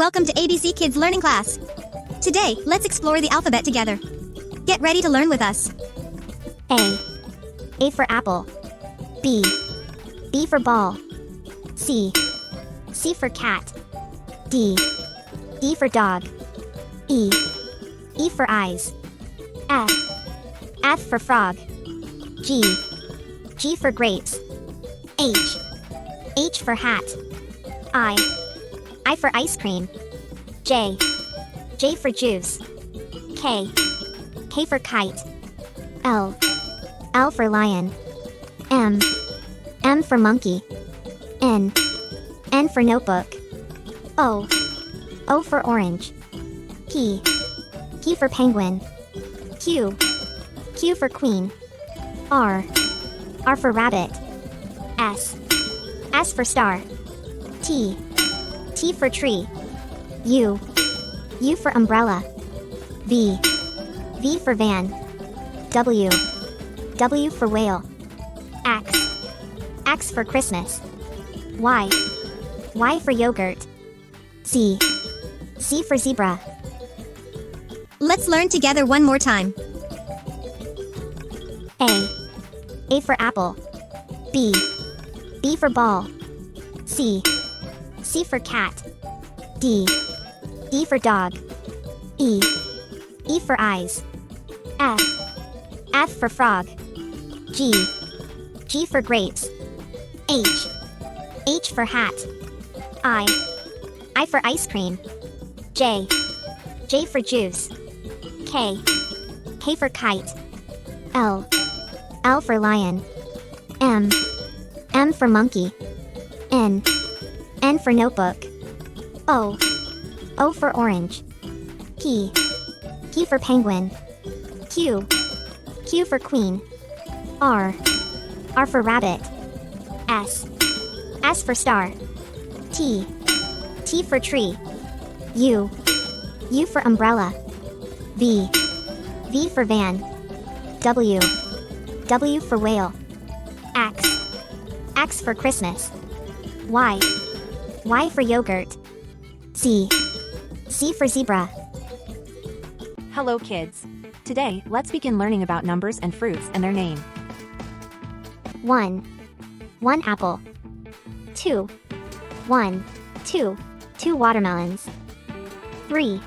Welcome to ABC Kids Learning class. Today, let's explore the alphabet together. Get ready to learn with us. A for apple. B for ball. C for cat. D for dog. E for eyes. F for frog. G for grapes. H for hat. I for ice cream. J for juice. K for kite. L for lion. M for monkey. N for notebook. O for orange. P for penguin. Q for queen. R for rabbit. S for star. T for tree. U for umbrella. V for van. W for whale. X for Christmas. Y for yogurt. Z for zebra. Let's learn together one more time. A for apple. B for ball. C for cat. D for dog. E for eyes. F for frog. G for grapes. H for hat. I for ice cream. J for juice. K for kite. L for lion. M for monkey. N for notebook. O for orange. P for penguin. Q for queen. R for rabbit. S for star. T for tree. U for umbrella. V for van. W for whale. X for Christmas. Y for yogurt. Z for zebra. Hello kids. Today, let's begin learning about numbers and fruits and their name. 1 apple. 2 two watermelons. 3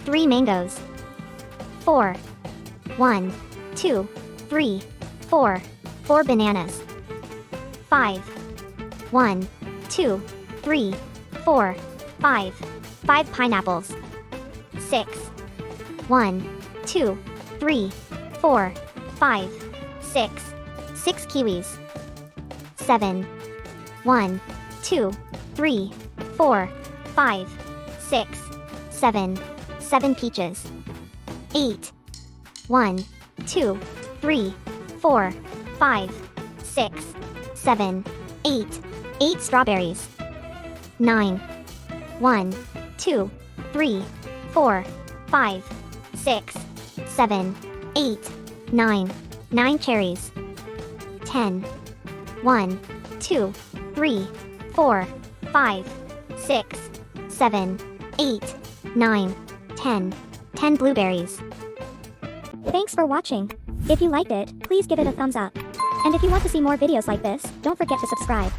three mangoes. 4 four bananas. 5 five pineapples. 6 six kiwis. 7 seven peaches. 8 eight strawberries. 9 nine cherries. 10 10 blueberries. Thanks for watching. If you liked it, please give it a thumbs up. And if you want to see more videos like this, don't forget to subscribe.